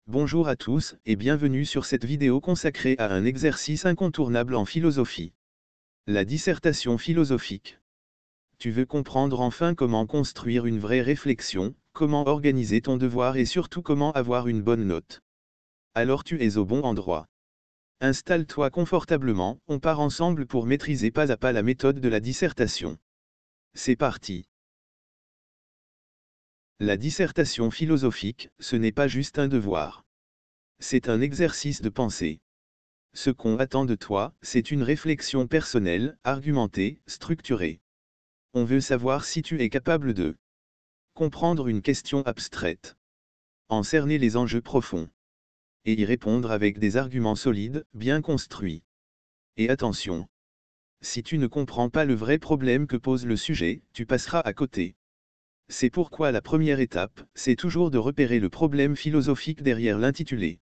Bonjour à tous et bienvenue sur cette vidéo consacrée à un exercice incontournable en philosophie. La dissertation philosophique. Tu veux comprendre enfin comment construire une vraie réflexion, comment organiser ton devoir et surtout comment avoir une bonne note. Alors tu es au bon endroit. Installe-toi confortablement, on part ensemble pour maîtriser pas à pas la méthode de la dissertation. C'est parti. La dissertation philosophique, ce n'est pas juste un devoir. C'est un exercice de pensée. Ce qu'on attend de toi, c'est une réflexion personnelle, argumentée, structurée. On veut savoir si tu es capable de comprendre une question abstraite, en cerner les enjeux profonds, et y répondre avec des arguments solides, bien construits. Et attention, si tu ne comprends pas le vrai problème que pose le sujet, tu passeras à côté. C'est pourquoi la première étape, c'est toujours de repérer le problème philosophique derrière l'intitulé.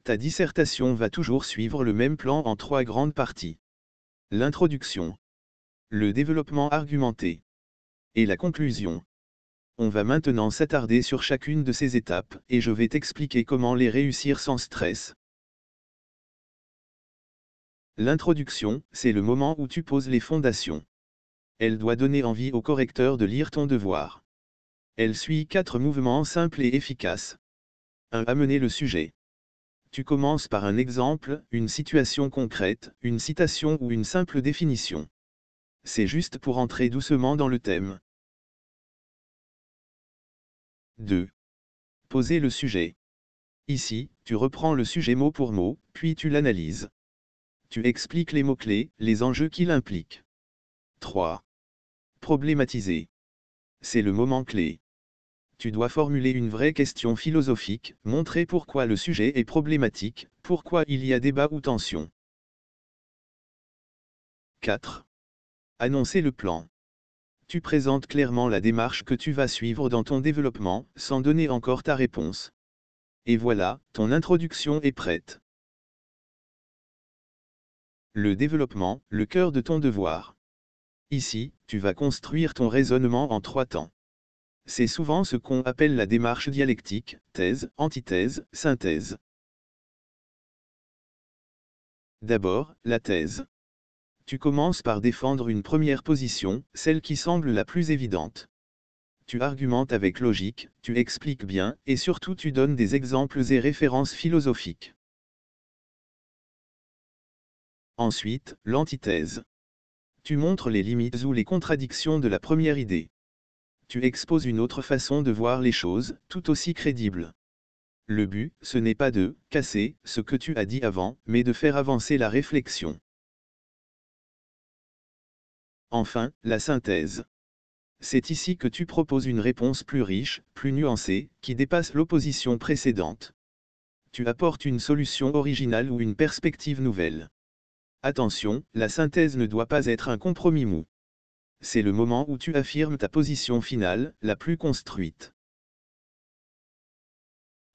Ta dissertation va toujours suivre le même plan en 3 grandes parties. L'introduction, le développement argumenté et la conclusion. On va maintenant s'attarder sur chacune de ces étapes, et je vais t'expliquer comment les réussir sans stress. L'introduction, c'est le moment où tu poses les fondations. Elle doit donner envie au correcteur de lire ton devoir. Elle suit 4 mouvements simples et efficaces. 1. Amener le sujet. Tu commences par un exemple, une situation concrète, une citation ou une simple définition. C'est juste pour entrer doucement dans le thème. 2. Poser le sujet. Ici, tu reprends le sujet mot pour mot, puis tu l'analyses. Tu expliques les mots-clés, les enjeux qu'il implique. 3. Problématiser. C'est le moment clé. Tu dois formuler une vraie question philosophique, montrer pourquoi le sujet est problématique, pourquoi il y a débat ou tension. 4. Annoncer le plan. Tu présentes clairement la démarche que tu vas suivre dans ton développement, sans donner encore ta réponse. Et voilà, ton introduction est prête. Le développement, le cœur de ton devoir. Ici, tu vas construire ton raisonnement en 3 temps. C'est souvent ce qu'on appelle la démarche dialectique, thèse, antithèse, synthèse. D'abord, la thèse. Tu commences par défendre une première position, celle qui semble la plus évidente. Tu argumentes avec logique, tu expliques bien, et surtout tu donnes des exemples et références philosophiques. Ensuite, l'antithèse. Tu montres les limites ou les contradictions de la première idée. Tu exposes une autre façon de voir les choses, tout aussi crédible. Le but, ce n'est pas de casser ce que tu as dit avant, mais de faire avancer la réflexion. Enfin, la synthèse. C'est ici que tu proposes une réponse plus riche, plus nuancée, qui dépasse l'opposition précédente. Tu apportes une solution originale ou une perspective nouvelle. Attention, la synthèse ne doit pas être un compromis mou. C'est le moment où tu affirmes ta position finale, la plus construite.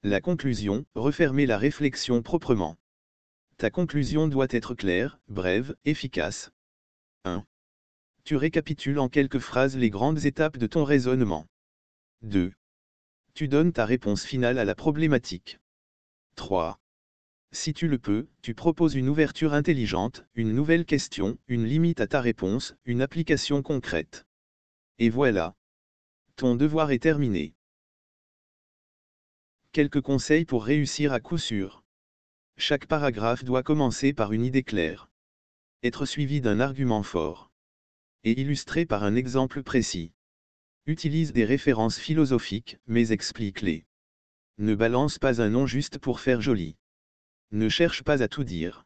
La conclusion, refermer la réflexion proprement. Ta conclusion doit être claire, brève, efficace. 1. Tu récapitules en quelques phrases les grandes étapes de ton raisonnement. 2. Tu donnes ta réponse finale à la problématique. 3. Si tu le peux, tu proposes une ouverture intelligente, une nouvelle question, une limite à ta réponse, une application concrète. Et voilà. Ton devoir est terminé. Quelques conseils pour réussir à coup sûr. Chaque paragraphe doit commencer par une idée claire. Être suivi d'un argument fort. Et illustré par un exemple précis. Utilise des références philosophiques, mais explique-les. Ne balance pas un nom juste pour faire joli. Ne cherche pas à tout dire.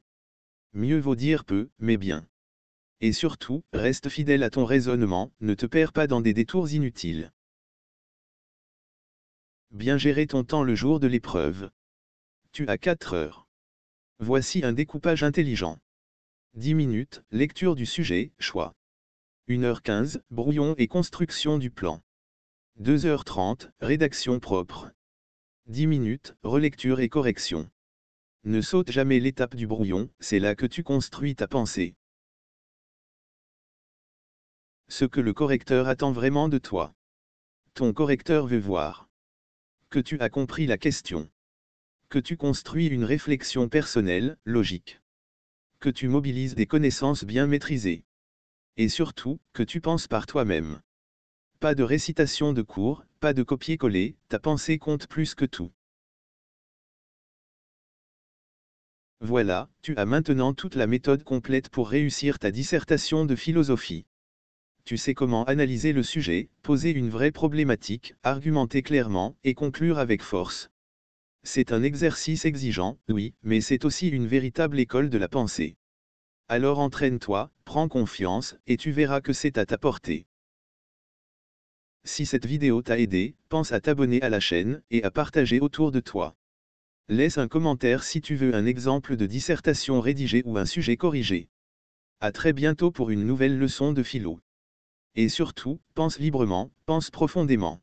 Mieux vaut dire peu, mais bien. Et surtout, reste fidèle à ton raisonnement, ne te perds pas dans des détours inutiles. Bien gérer ton temps le jour de l'épreuve. Tu as 4 heures. Voici un découpage intelligent. 10 minutes, lecture du sujet, choix. 1h15, brouillon et construction du plan. 2h30, rédaction propre. 10 minutes, relecture et correction. Ne saute jamais l'étape du brouillon, c'est là que tu construis ta pensée. Ce que le correcteur attend vraiment de toi. Ton correcteur veut voir Que tu as compris la question. Que tu construis une réflexion personnelle, logique. Que tu mobilises des connaissances bien maîtrisées. Et surtout, que tu penses par toi-même. Pas de récitation de cours, pas de copier-coller, ta pensée compte plus que tout. Voilà, tu as maintenant toute la méthode complète pour réussir ta dissertation de philosophie. Tu sais comment analyser le sujet, poser une vraie problématique, argumenter clairement, et conclure avec force. C'est un exercice exigeant, oui, mais c'est aussi une véritable école de la pensée. Alors entraîne-toi, prends confiance, et tu verras que c'est à ta portée. Si cette vidéo t'a aidé, pense à t'abonner à la chaîne, et à partager autour de toi. Laisse un commentaire si tu veux un exemple de dissertation rédigée ou un sujet corrigé. À très bientôt pour une nouvelle leçon de philo. Et surtout, pense librement, pense profondément.